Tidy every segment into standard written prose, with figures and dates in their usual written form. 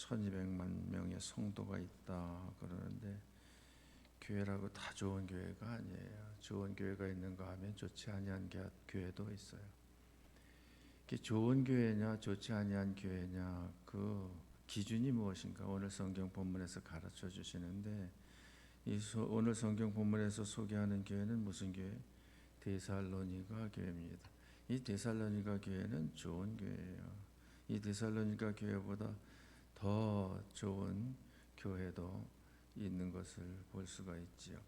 1200만 명의 성도가 있다 그러는데 교회라고 다 좋은 교회가 아니에요. 좋은 교회가 있는가 하면 좋지 아니한 교회도 있어요. 이게 좋은 교회냐 좋지 아니한 교회냐 그 기준이 무엇인가 오늘 성경 본문에서 가르쳐 주시는데 오늘 성경 본문에서 소개하는 교회는 무슨 교회? 데살로니가 교회입니다. 이 데살로니가 교회는 좋은 교회예요. 이 데살로니가 교회보다 더 좋은 교회도 있는 것을 볼 수가 있지요.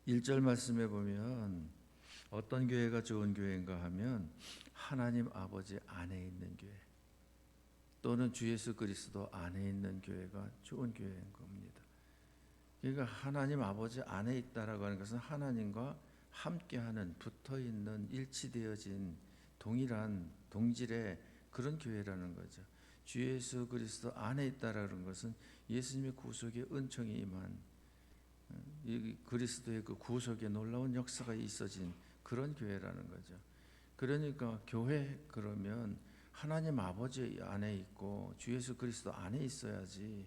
1절 말씀에 보면 어떤 교회가 좋은 교회인가 하면 하나님 아버지 안에 있는 교회 또는 주 예수 그리스도 안에 있는 교회가 좋은 교회인 겁니다. 그러니까 하나님 아버지 안에 있다라고 하는 것은 하나님과 함께하는 붙어있는 일치되어진 동일한 동질의 그런 교회라는 거죠. 주 예수 그리스도 안에 있다라는 것은 예수님의 구속의 은총이 임한 이 그리스도의 그 구속의 놀라운 역사가 있어진 그런 교회라는 거죠. 그러니까 교회 그러면 하나님 아버지 안에 있고 주 예수 그리스도 안에 있어야지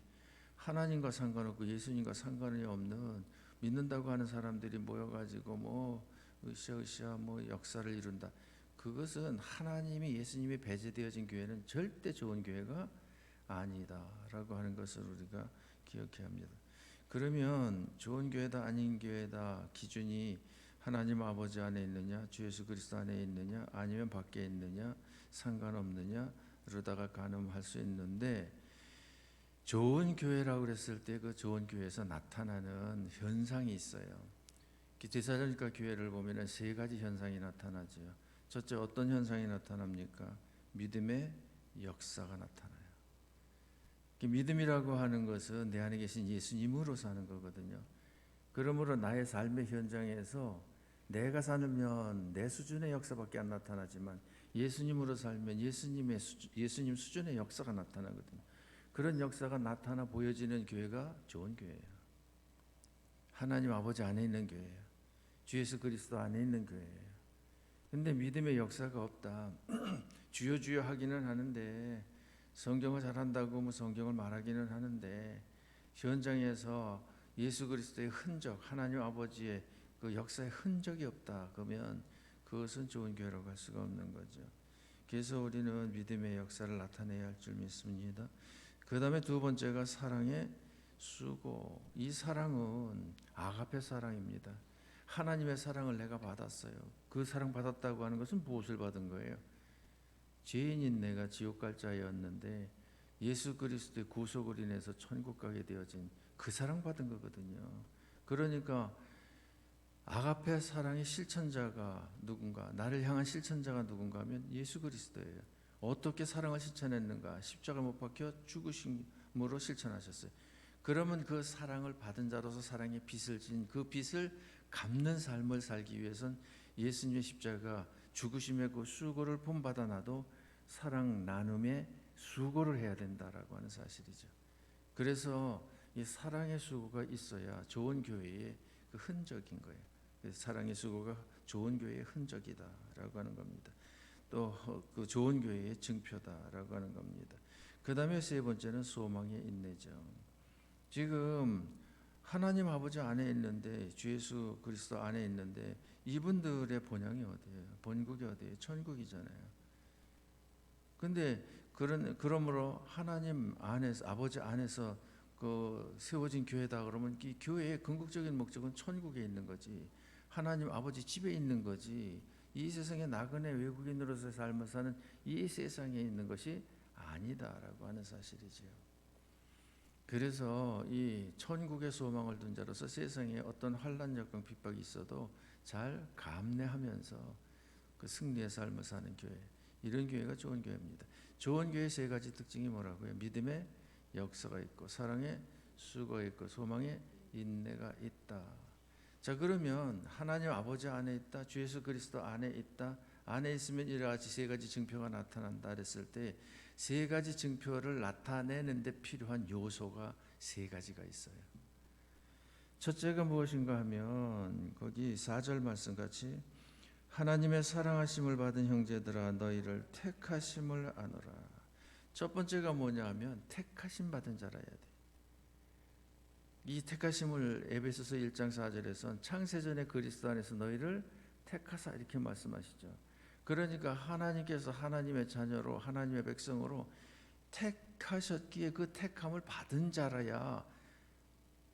하나님과 상관없고 예수님과 상관이 없는 믿는다고 하는 사람들이 모여가지고 뭐 으쌰으쌰 뭐 역사를 이룬다. 그것은 하나님이 예수님이 배제되어진 교회는 절대 좋은 교회가 아니다라고 하는 것을 우리가 기억해야 합니다. 그러면 좋은 교회다 아닌 교회다 기준이 하나님 아버지 안에 있느냐 주 예수 그리스도 안에 있느냐 아니면 밖에 있느냐 상관없느냐 그러다가 가늠할 수 있는데 좋은 교회라고 그랬을 때 그 좋은 교회에서 나타나는 현상이 있어요. 데살로니가 교회를 보면 세 가지 현상이 나타나죠. 첫째 어떤 현상이 나타납니까? 믿음의 역사가 나타나요. 믿음이라고 하는 것은 내 안에 계신 예수님으로 사는 거거든요. 그러므로 나의 삶의 현장에서 내가 살면 내 수준의 역사밖에 안 나타나지만 예수님으로 살면 예수님 수준의 역사가 나타나거든요. 그런 역사가 나타나 보여지는 교회가 좋은 교회예요. 하나님 아버지 안에 있는 교회예요. 주 예수 그리스도 안에 있는 교회예요. 근데 믿음의 역사가 없다. 주여 주여 하기는 하는데 성경을 잘한다고 뭐 성경을 말하기는 하는데 현장에서 예수 그리스도의 흔적, 하나님 아버지의 그 역사의 흔적이 없다. 그러면 그것은 좋은 교회라고 할 수가 없는 거죠. 그래서 우리는 믿음의 역사를 나타내야 할 줄 믿습니다. 그 다음에 두 번째가 사랑의 수고. 이 사랑은 아가페 사랑입니다. 하나님의 사랑을 내가 받았어요. 그 사랑 받았다고 하는 것은 무엇을 받은 거예요? 죄인인 내가 지옥 갈 자였는데 예수 그리스도의 구속을 인해서 천국 가게 되어진 그 사랑 받은 거거든요. 그러니까 아가페 사랑의 실천자가 누군가, 나를 향한 실천자가 누군가 하면 예수 그리스도예요. 어떻게 사랑을 실천했는가? 십자가 못 박혀 죽으심으로 실천하셨어요. 그러면 그 사랑을 받은 자로서 사랑의 빚을 진 그 빚을 갚는 삶을 살기 위해선 예수님의 십자가 죽으심의 그 수고를 본받아 나도 사랑 나눔의 수고를 해야 된다라고 하는 사실이죠. 그래서 이 사랑의 수고가 있어야 좋은 교회의 그 흔적인 거예요. 사랑의 수고가 좋은 교회의 흔적이다라고 하는 겁니다. 또 그 좋은 교회의 증표다라고 하는 겁니다. 그 다음에 세 번째는 소망의 인내죠. 지금 하나님 아버지 안에 있는데 주 예수 그리스도 안에 있는데 이분들의 본향이 어디예요? 본국이 어디예요? 천국이잖아요. 근데 그러므로 하나님 안에서 아버지 안에서 그 세워진 교회다 그러면 이 교회의 궁극적인 목적은 천국에 있는 거지. 하나님 아버지 집에 있는 거지. 이 세상에 나그네 외국인으로서 삶을 사는 이 세상에 있는 것이 아니다라고 하는 사실이지요. 그래서 이 천국의 소망을 둔 자로서 세상에 어떤 환난 역경 핍박이 있어도 잘 감내하면서 그 승리의 삶을 사는 교회, 이런 교회가 좋은 교회입니다. 좋은 교회의 세 가지 특징이 뭐라고요? 믿음의 역사가 있고 사랑의 수고가 있고 소망의 인내가 있다. 자, 그러면 하나님 아버지 안에 있다, 주 예수 그리스도 안에 있다, 안에 있으면 이와 같이 세 가지 증표가 나타난다 그랬을 때 세 가지 증표를 나타내는 데 필요한 요소가 세 가지가 있어요. 첫째가 무엇인가 하면 거기 4절 말씀같이 하나님의 사랑하심을 받은 형제들아 너희를 택하심을 아노라. 첫 번째가 뭐냐 하면 택하심 받은 자라야 돼. 이 택하심을 에베소서 1장 4절에선 창세전에 그리스도 안에서 너희를 택하사 이렇게 말씀하시죠. 그러니까 하나님께서 하나님의 자녀로 하나님의 백성으로 택하셨기에 그 택함을 받은 자라야,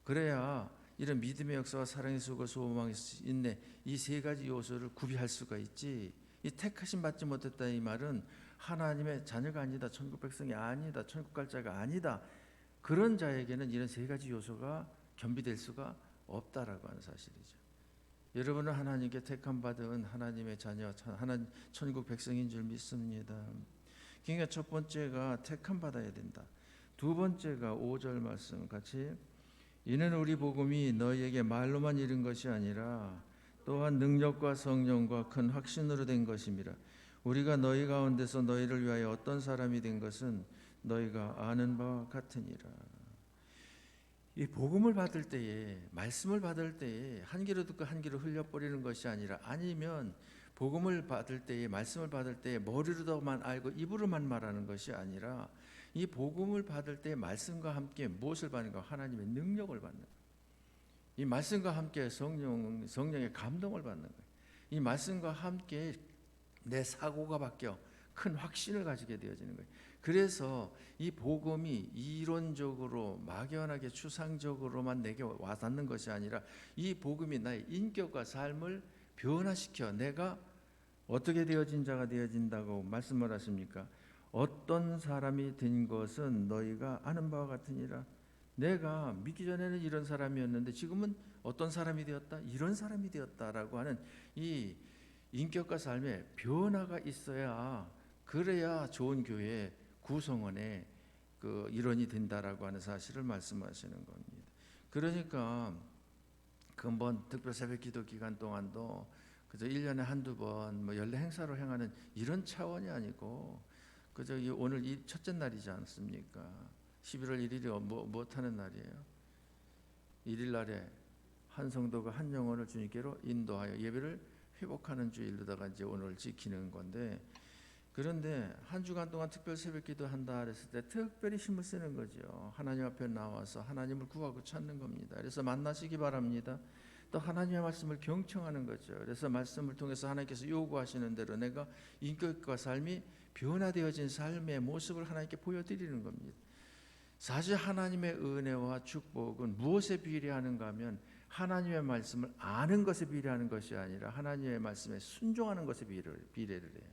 그래야 이런 믿음의 역사와 사랑의 수고와 소망의 인내, 이 세 가지 요소를 구비할 수가 있지. 이 택하심 받지 못했다 이 말은 하나님의 자녀가 아니다, 천국 백성이 아니다, 천국 갈 자가 아니다, 그런 자에게는 이런 세 가지 요소가 겸비될 수가 없다라고 하는 사실이죠. 여러분은 하나님께 택함 받은 하나님의 자녀, 하나님 천국 백성인 줄 믿습니다. 그러니까 첫 번째가 택함 받아야 된다. 두 번째가 5절 말씀 같이, 이는 우리 복음이 너희에게 말로만 이른 것이 아니라 또한 능력과 성령과 큰 확신으로 된 것임이라. 우리가 너희 가운데서 너희를 위하여 어떤 사람이 된 것은 너희가 아는 바와 같으니라. 이 복음을 받을 때에, 말씀을 받을 때에 한 귀로 듣고 한 귀로 흘려버리는 것이 아니라, 아니면 복음을 받을 때에, 말씀을 받을 때에 머리로만 알고 입으로만 말하는 것이 아니라, 이 복음을 받을 때 말씀과 함께 무엇을 받는가? 하나님의 능력을 받는 거예요. 이 말씀과 함께 성령의 감동을 받는 거예요. 이 말씀과 함께 내 사고가 바뀌어 큰 확신을 가지게 되어지는 거예요. 그래서 이 복음이 이론적으로 막연하게 추상적으로만 내게 와닿는 것이 아니라, 이 복음이 나의 인격과 삶을 변화시켜 내가 어떻게 되어진 자가 되어진다고 말씀을 하십니까? 어떤 사람이 된 것은 너희가 아는 바와 같으니라. 내가 믿기 전에는 이런 사람이었는데 지금은 어떤 사람이 되었다? 이런 사람이 되었다라고 하는 이 인격과 삶에 변화가 있어야, 그래야 좋은 교회 구성원의 그 일원이 된다라고 하는 사실을 말씀하시는 겁니다. 그러니까 근본 특별 새벽 기도 기간 동안도 그저 1년에 한두 번 뭐 연례 행사로 행하는 이런 차원이 아니고, 그저 오늘 이 첫째 날이지 않습니까? 11월 1일이 무엇하는 날이에요? 1일 날에 한 성도가 한 영혼을 주님께로 인도하여 예배를 회복하는 주일로다가 이제 오늘 지키는 건데, 그런데 한 주간 동안 특별 새벽기도 한다 그랬을 때 특별히 힘을 쓰는 거죠. 하나님 앞에 나와서 하나님을 구하고 찾는 겁니다. 그래서 만나시기 바랍니다. 또 하나님의 말씀을 경청하는 거죠. 그래서 말씀을 통해서 하나님께서 요구하시는 대로 내가 인격과 삶이 변화되어진 삶의 모습을 하나님께 보여드리는 겁니다. 사실 하나님의 은혜와 축복은 무엇에 비례하는가 하면, 하나님의 말씀을 아는 것에 비례하는 것이 아니라 하나님의 말씀에 순종하는 것에 비례를 해요.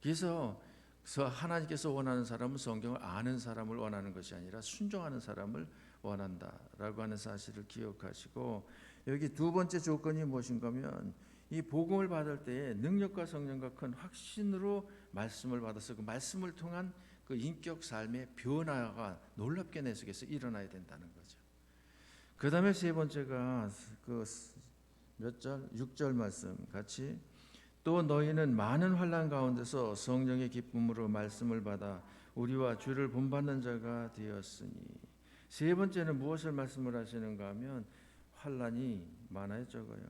그래서 하나님께서 원하는 사람은 성경을 아는 사람을 원하는 것이 아니라 순종하는 사람을 원한다라고 하는 사실을 기억하시고, 여기 두 번째 조건이 무엇인가 하면, 이 복음을 받을 때에 능력과 성령과 큰 확신으로 말씀을 받아서 그 말씀을 통한 그 인격 삶의 변화가 놀랍게 내 속에서 일어나야 된다는 거죠. 그 다음에 세 번째가 그 몇 절? 6절 말씀 같이, 또 너희는 많은 환난 가운데서 성령의 기쁨으로 말씀을 받아 우리와 주를 본받는 자가 되었으니. 세 번째는 무엇을 말씀을 하시는가 하면, 환난이 많아요, 적어요?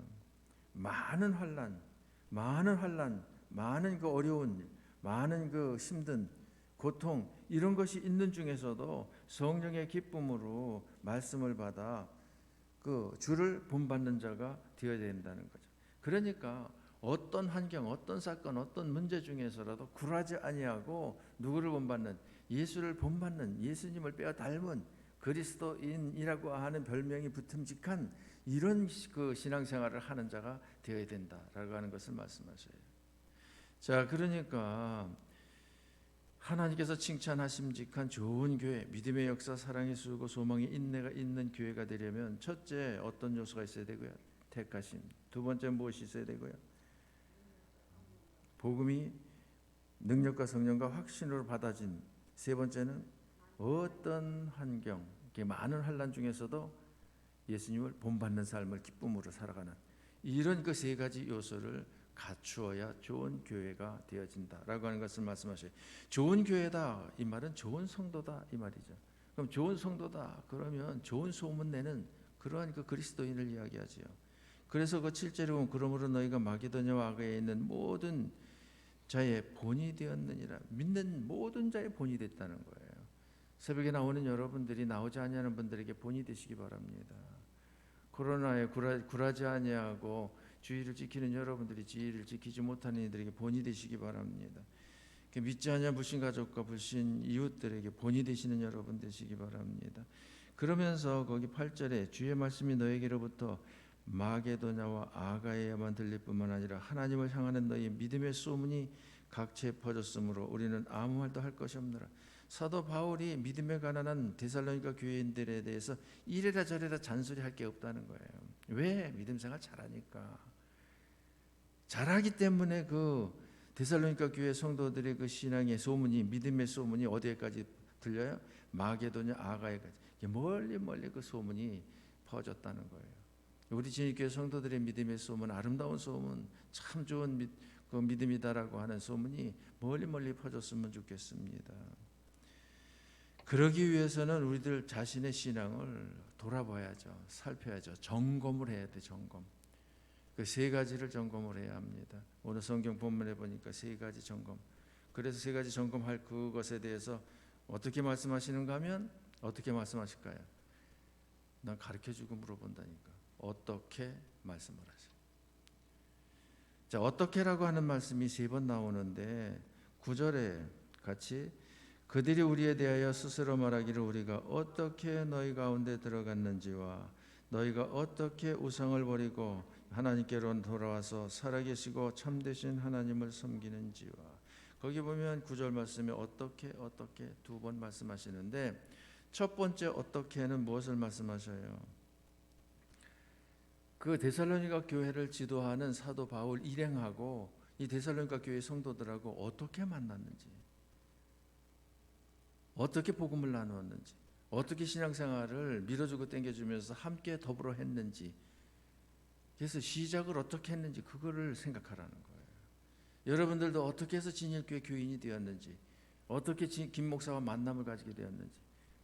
많은 환난, 많은 그 어려운 일, 많은 그 힘든 고통, 이런 것이 있는 중에서도 성령의 기쁨으로 말씀을 받아 그 주를 본받는 자가 되어야 된다는 거죠. 그러니까 어떤 환경, 어떤 사건, 어떤 문제 중에서라도 굴하지 아니하고 누구를 본받는, 예수를 본받는, 예수님을 빼어 닮은 그리스도인이라고 하는 별명이 붙음직한 이런 그 신앙생활을 하는 자가 되어야 된다라고 하는 것을 말씀하셔요. 자, 그러니까 하나님께서 칭찬하심직한 좋은 교회, 믿음의 역사, 사랑의 수고, 소망의 인내가 있는 교회가 되려면 첫째 어떤 요소가 있어야 되고요? 택하심. 두 번째 무엇이 있어야 되고요? 복음이 능력과 성령과 확신으로 받아진. 세 번째는 어떤 환경, 많은 환난 중에서도 예수님을 본받는 삶을 기쁨으로 살아가는, 이런 그 세 가지 요소를 갖추어야 좋은 교회가 되어진다라고 하는 것을 말씀하셔요. 좋은 교회다 이 말은 좋은 성도다 이 말이죠. 그럼 좋은 성도다 그러면 좋은 소문 내는 그러한 그 그리스도인을 이야기하지요. 그래서 그 7절에 보면, 그러므로 너희가 마게도냐와 아가야에 있는 모든 자의 본이 되었느니라. 믿는 모든 자의 본이 됐다는 거예요. 새벽에 나오는 여러분들이 나오지 아니하는 분들에게 본이 되시기 바랍니다. 코로나에 굴하지 아니하고 주의를 지키는 여러분들이 주의를 지키지 못하는 이들에게 본이 되시기 바랍니다. 믿지 아니한 불신 가족과 불신 이웃들에게 본이 되시는 여러분 되시기 바랍니다. 그러면서 거기 8절에 주의 말씀이 너에게로부터 마게도냐와 아가야만 들릴 뿐만 아니라 하나님을 향하는 너희의 믿음의 소문이 각처에 퍼졌으므로 우리는 아무 말도 할 것이 없노라. 사도 바울이 믿음에 가난한 데살로니가 교회인들에 대해서 이래라 저래라 잔소리할 게 없다는 거예요. 왜? 믿음 생활 잘하니까. 잘하기 때문에 그 데살로니가 교회 성도들의 그 신앙의 소문이, 믿음의 소문이 어디에까지 들려요? 마게도냐 아가야까지. 멀리 그 소문이 퍼졌다는 거예요. 우리 진익교회 성도들의 믿음의 소문, 아름다운 소문, 참 좋은 그 믿음이다라고 하는 소문이 멀리 퍼졌으면 좋겠습니다. 그러기 위해서는 우리들 자신의 신앙을 돌아봐야죠. 살펴야죠. 점검을 해야 돼. 점검. 그 세 가지를 점검을 해야 합니다. 오늘 성경 본문에 보니까 세 가지 점검. 그래서 세 가지 점검할 그것에 대해서 어떻게 말씀하시는가 하면 어떻게 말씀하실까요? 난 가르쳐주고 물어본다니까. 어떻게 말씀을 하세요? 자, 어떻게라고 하는 말씀이 3번 나오는데 9절에 같이 그들이 우리에 대하여 스스로 말하기를 우리가 어떻게 너희 가운데 들어갔는지와 너희가 어떻게 우상을 버리고 하나님께로 돌아와서 살아계시고 참되신 하나님을 섬기는지와. 거기 보면 9절 말씀에 어떻게 2번 말씀하시는데 첫 번째 어떻게는 무엇을 말씀하셔요? 그 데살로니가 교회를 지도하는 사도 바울 일행하고 이 데살로니가 교회 성도들하고 어떻게 만났는지, 어떻게 복음을 나누었는지, 어떻게 신앙생활을 밀어주고 당겨주면서 함께 더불어 했는지, 그래서 시작을 어떻게 했는지 그거를 생각하라는 거예요. 여러분들도 어떻게 해서 진일교회 교인이 되었는지, 어떻게 김 목사와 만남을 가지게 되었는지,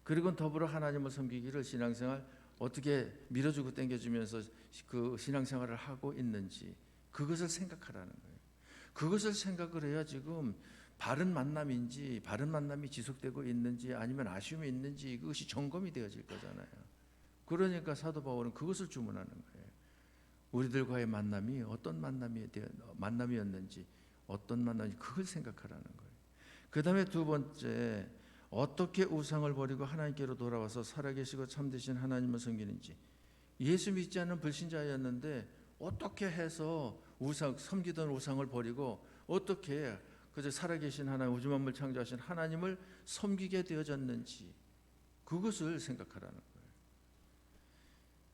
그리고 더불어 하나님을 섬기기를 신앙생활 어떻게 밀어주고 당겨주면서 그 신앙생활을 하고 있는지 그것을 생각하라는 거예요. 그것을 생각을 해야 지금 바른 만남인지, 바른 만남이 지속되고 있는지 아니면 아쉬움이 있는지 그것이 점검이 되어질 거잖아요. 그러니까 사도 바울은 그것을 주문하는 거예요. 우리들과의 만남이 어떤 만남이었는지, 어떤 만남인지 그걸 생각하라는 거예요. 그 다음에 두 번째, 어떻게 우상을 버리고 하나님께로 돌아와서 살아계시고 참되신 하나님을 섬기는지. 예수 믿지 않는 불신자였는데 어떻게 해서 섬기던 우상을 버리고 어떻게 그저 살아계신 하나님, 우주 만물 창조하신 하나님을 섬기게 되어졌는지 그것을 생각하라는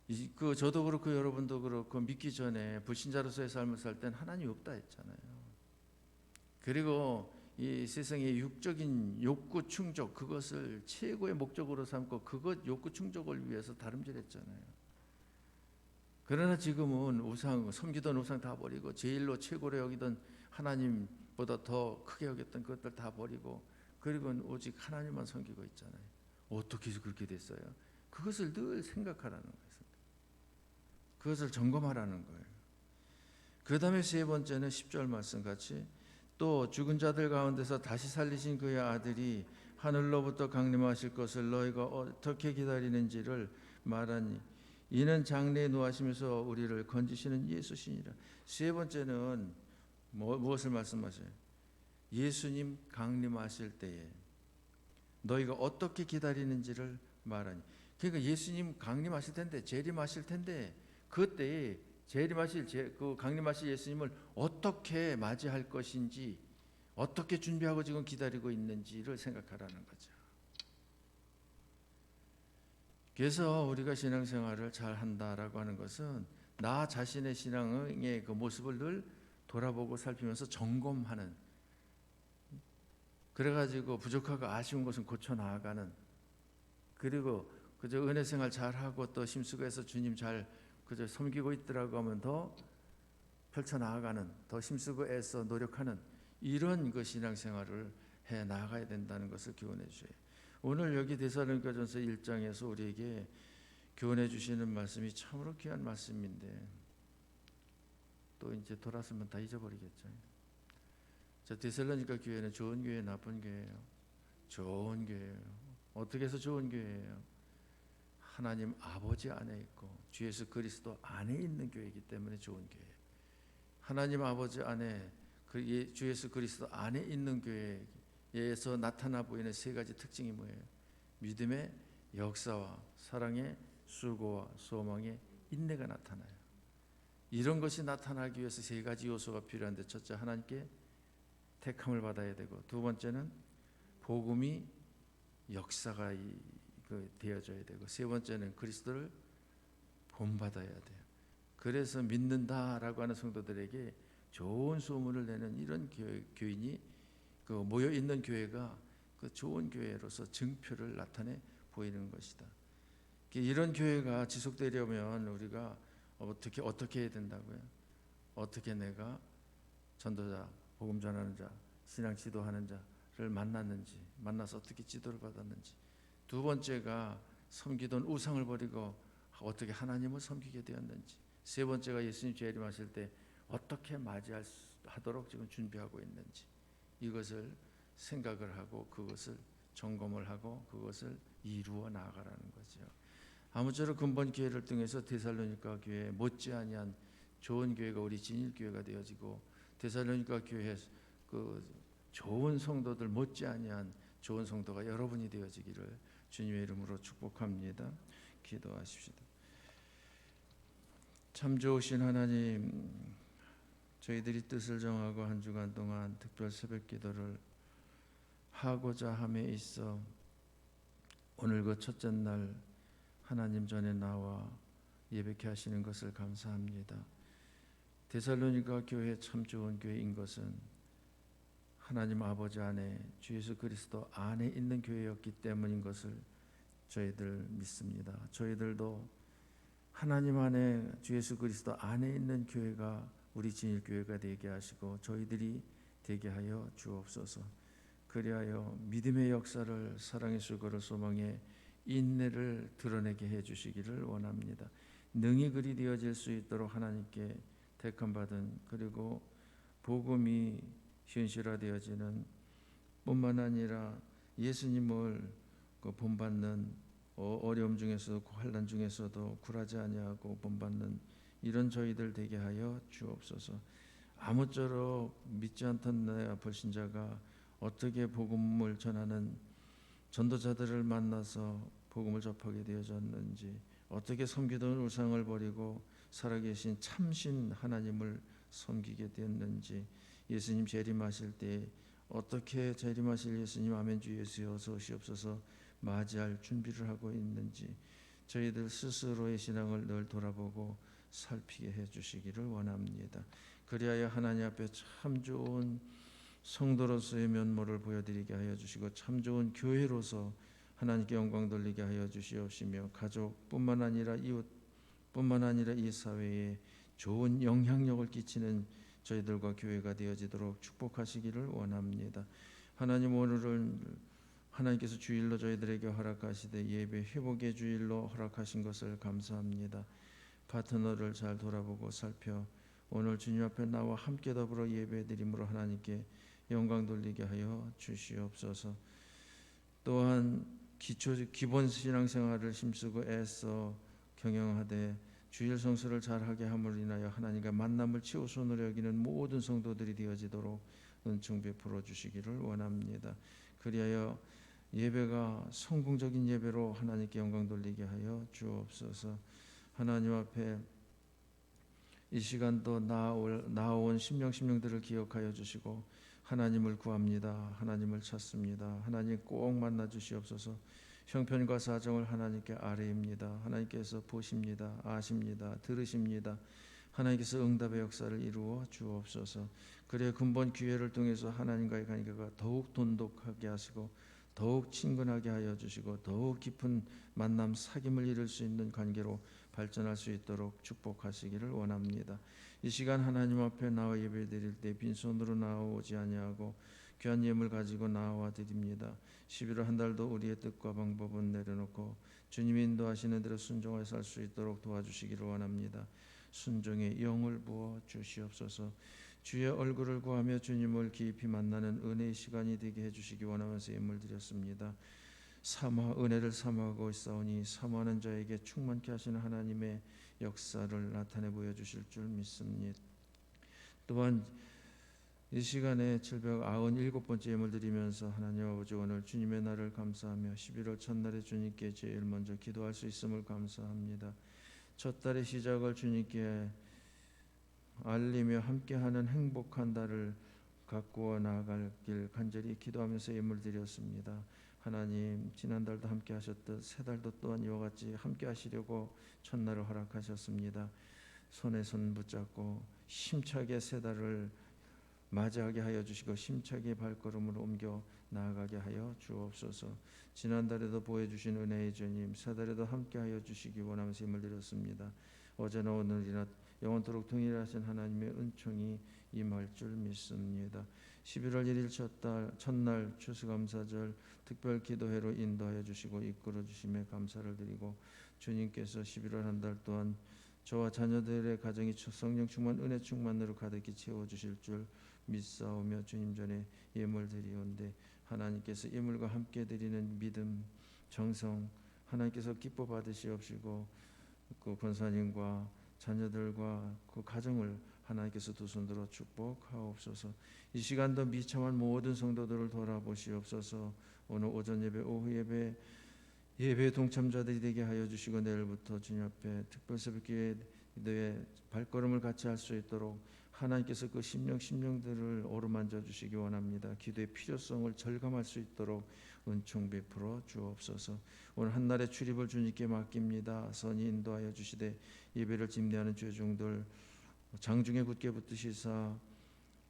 거예요. 저도 그렇고 여러분도 그렇고 믿기 전에 불신자로서의 삶을 살 땐 하나님이 없다 했잖아요. 그리고 이 세상의 육적인 욕구 충족 그것을 최고의 목적으로 삼고 그것 욕구 충족을 위해서 다름질했잖아요. 그러나 지금은 섬기던 우상 다 버리고 제일로 최고로 여기던 하나님보다 더 크게 여겼던 그것들 다 버리고 그리고 오직 하나님만 섬기고 있잖아요. 어떻게 그렇게 됐어요? 그것을 늘 생각하라는 거예요. 그것을 점검하라는 거예요. 그 다음에 세 번째는 10절 말씀 같이 또 죽은 자들 가운데서 다시 살리신 그의 아들이 하늘로부터 강림하실 것을 너희가 어떻게 기다리는지를 말하니 이는 장래에 노하시면서 우리를 건지시는 예수시니라. 세 번째는 무엇을 말씀하셔요? 예수님 강림하실 때에 너희가 어떻게 기다리는지를 말하니. 그러니까 예수님 강림하실 텐데, 재림하실 텐데 그때에 그 강림하실 예수님을 어떻게 맞이할 것인지, 어떻게 준비하고 지금 기다리고 있는지를 생각하라는 거죠. 그래서 우리가 신앙생활을 잘 한다라고 하는 것은 나 자신의 신앙의 그 모습을 늘 돌아보고 살피면서 점검하는, 그래가지고 부족하고 아쉬운 것은 고쳐 나아가는, 그리고 그저 은혜 생활 잘하고 또 힘쓰고해서 주님 잘 그저 섬기고 있더라고 하면 더 펼쳐 나아가는, 더 힘쓰고 애써 노력하는 이런 그 신앙생활을 해 나가야 된다는 것을 교훈해 주셔요. 오늘 여기 데살로니가전서 1장에서 우리에게 교훈해 주시는 말씀이 참으로 귀한 말씀인데 또 이제 돌아서면 다 잊어버리겠죠. 저 데살로니가 교회는 좋은 교회, 나쁜 교회예요? 좋은 교회예요. 어떻게 해서 좋은 교회예요? 하나님 아버지 안에 있고 주 예수 그리스도 안에 있는 교회이기 때문에 좋은 교회예요. 하나님 아버지 안에 주 예수 그리스도 안에 있는 교회에서 나타나 보이는 세 가지 특징이 뭐예요? 믿음의 역사와 사랑의 수고와 소망의 인내가 나타나요. 이런 것이 나타나기 위해서 세 가지 요소가 필요한데, 첫째, 하나님께 택함을 받아야 되고, 두 번째는 복음이 역사가 되어져야 되고, 세 번째는 그리스도를 본받아야 돼요. 그래서 믿는다라고 하는 성도들에게 좋은 소문을 내는 이런 교인이 모여 있는 교회가 좋은 교회로서 증표를 나타내 보이는 것이다. 이런 교회가 지속되려면 우리가 어떻게 해야 된다고요? 어떻게 내가 전도자, 복음 전하는 자, 신앙 지도하는 자를 만나서 어떻게 지도를 받았는지. 두 번째가 섬기던 우상을 버리고 어떻게 하나님을 섬기게 되었는지. 세 번째가 예수님 재림하실 때 어떻게 맞이하도록 지금 준비하고 있는지. 이것을 생각을 하고 그것을 점검을 하고 그것을 이루어 나아가라는 거죠. 아무쪼록 근본 교회를 통해서 데살로니가 교회 못지아니한 좋은 교회가 우리 진일교회가 되어지고, 데살로니가 교회 좋은 성도들 못지아니한 좋은 성도가 여러분이 되어지기를 주님의 이름으로 축복합니다. 기도하십시다. 참 좋으신 하나님, 저희들이 뜻을 정하고 한 주간 동안 특별 새벽 기도를 하고자 함에 있어 오늘 그 첫째 날 하나님 전에 나와 예배케 하시는 것을 감사합니다. 데살로니가 교회 참 좋은 교회인 것은 하나님 아버지 안에 주 예수 그리스도 안에 있는 교회였기 때문인 것을 저희들 믿습니다. 저희들도 하나님 안에 주 예수 그리스도 안에 있는 교회가 우리 진일교회가 되게 하시고 저희들이 되게 하여 주옵소서. 그리하여 믿음의 역사를, 사랑의 수고를, 소망의 인내를 드러내게 해주시기를 원합니다. 능히 그리 되어질 수 있도록 하나님께 택함받은, 그리고 복음이 현실화되어지는 뿐만 아니라 예수님을 본받는 어려움 중에서도 환난 중에서도 굴하지 아니하고 본받는 이런 저희들 되게 하여 주옵소서. 아무쪼록 믿지 않던 내 불신자가 어떻게 복음을 전하는 전도자들을 만나서 복음을 접하게 되어졌는지, 어떻게 섬기던 우상을 버리고 살아계신 참신 하나님을 섬기게 되었는지, 예수님 재림하실 때 어떻게 재림하실 예수님 아멘 주 예수 어서 오시옵소서 맞이할 준비를 하고 있는지 저희들 스스로의 신앙을 늘 돌아보고 살피게 해주시기를 원합니다. 그리하여 하나님 앞에 참 좋은 성도로서의 면모를 보여드리게 하여 주시고 참 좋은 교회로서 하나님께 영광 돌리게 하여 주시옵시며, 가족뿐만 아니라 이웃뿐만 아니라 이 사회에 좋은 영향력을 끼치는 저희들과 교회가 되어지도록 축복하시기를 원합니다. 하나님, 오늘은 하나님께서 주일로 저희들에게 허락하시되 예배 회복의 주일로 허락하신 것을 감사합니다. 파트너를 잘 돌아보고 살펴 오늘 주님 앞에 나와 함께 더불어 예배드림으로 하나님께 영광 돌리게 하여 주시옵소서. 또한 기본 신앙생활을 힘쓰고 애써 경영하되 주일 성수를 잘하게 함으로 인하여 하나님과 만남을 최우선으로 여기는 모든 성도들이 되어지도록 은총 베풀어 주시기를 원합니다. 그리하여 예배가 성공적인 예배로 하나님께 영광 돌리게 하여 주옵소서. 하나님 앞에 이 시간도 나아온 심령들을 기억하여 주시고 하나님을 구합니다. 하나님을 찾습니다. 하나님 꼭 만나 주시옵소서. 형편과 사정을 하나님께 아뢰입니다. 하나님께서 보십니다. 아십니다. 들으십니다. 하나님께서 응답의 역사를 이루어 주옵소서. 그래 근본 기회를 통해서 하나님과의 관계가 더욱 돈독하게 하시고 더욱 친근하게 하여 주시고 더욱 깊은 만남 사귐을 이룰 수 있는 관계로 발전할 수 있도록 축복하시기를 원합니다. 이 시간 하나님 앞에 나와 예배드릴 때 빈손으로 나오지 아니하고 귀한 예물 가지고 나와 드립니다. 11월 한 달도 우리의 뜻과 방법은 내려놓고 주님이 인도하시는 대로 순종하여 살 수 있도록 도와주시기를 원합니다. 순종의 영을 부어 주시옵소서. 주의 얼굴을 구하며 주님을 깊이 만나는 은혜의 시간이 되게 해주시기 원하면서 예물 드렸습니다. 은혜를 사모하고 있사오니 사모하는 자에게 충만케 하시는 하나님의 역사를 나타내 보여주실 줄 믿습니다. 또한 이 시간에 797번째 예물 드리면서 하나님 아버지, 오늘 주님의 날을 감사하며 11월 첫날에 주님께 제일 먼저 기도할 수 있음을 감사합니다. 첫 달의 시작을 주님께 알리며 함께하는 행복한 달을 가꾸어 나아가길 간절히 기도하면서 예물 드렸습니다. 하나님, 지난달도 함께 하셨듯 새 달도 또한 이와 같이 함께 하시려고 첫날을 허락하셨습니다. 손에 손 붙잡고 힘차게 새 달을 맞이하게 하여 주시고 힘차게 발걸음을 옮겨 나아가게 하여 주옵소서. 지난달에도 보여주신 은혜의 주님, 새 달에도 함께하여 주시기 원하면서 힘을 드렸습니다. 어제나 오늘이나 영원토록 동일하신 하나님의 은총이 임할 줄 믿습니다. 11월 1일 첫날 추수감사절 특별 기도회로 인도하여 주시고 이끌어 주심에 감사를 드리고, 주님께서 11월 한 달 동안 저와 자녀들의 가정이 성령 충만 은혜 충만으로 가득히 채워 주실 줄 믿사오며 주님 전에 예물 드리온데, 하나님께서 예물과 함께 드리는 믿음, 정성 하나님께서 기뻐 받으시옵시고, 그 권사님과 자녀들과 그 가정을 하나님께서 두 손 들어 축복하옵소서. 이 시간도 미참한 모든 성도들을 돌아보시옵소서. 오늘 오전 예배, 오후 예배 동참자들이 되게 하여 주시고, 내일부터 주님 앞에 특별 새벽기도에 발걸음을 같이 할 수 있도록 하나님께서 그 심령들을 어루만져 주시기 원합니다. 기도의 필요성을 절감할 수 있도록 은총 베풀어 주옵소서. 오늘 한날의 출입을 주님께 맡깁니다. 선히 인도하여 주시되 예배를 집례하는 죄종들 장중에 굳게 붙드시사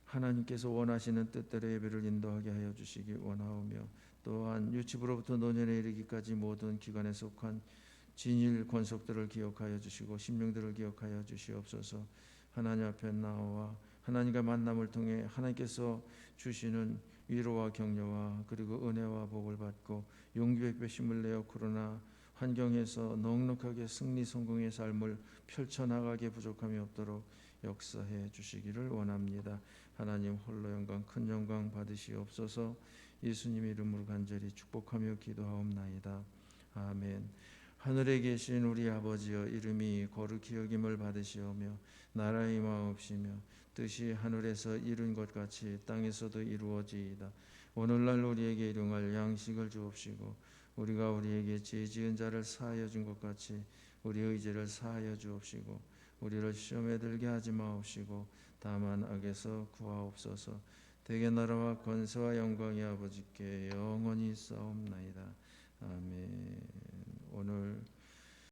하나님께서 원하시는 뜻대로 예배를 인도하게 하여 주시기 원하오며, 또한 유치부로부터 노년에 이르기까지 모든 기관에 속한 진일 권속들을 기억하여 주시고 심령들을 기억하여 주시옵소서. 하나님 앞에 나와 하나님과 만남을 통해 하나님께서 주시는 위로와 격려와 그리고 은혜와 복을 받고 용기의 배심을 내어 코로나 환경에서 넉넉하게 승리 성공의 삶을 펼쳐나가게 부족함이 없도록 역사해 주시기를 원합니다. 하나님 홀로 영광 큰 영광 받으시옵소서. 예수님 이름으로 간절히 축복하며 기도하옵나이다. 아멘. 하늘에 계신 우리 아버지여, 이름이 거룩히 여김을 받으시오며 나라의 임하옵시며 뜻이 하늘에서 이룬 것 같이 땅에서도 이루어지이다. 오늘날 우리에게 일용할 양식을 주옵시고, 우리가 우리에게 죄 지은 자를 사하여 준 것 같이 우리의 죄를 사하여 주옵시고, 우리를 시험에 들게 하지 마옵시고 다만 악에서 구하옵소서. 대개 나라와 권세와 영광이 아버지께 영원히 있사옵나이다. 아멘. 오늘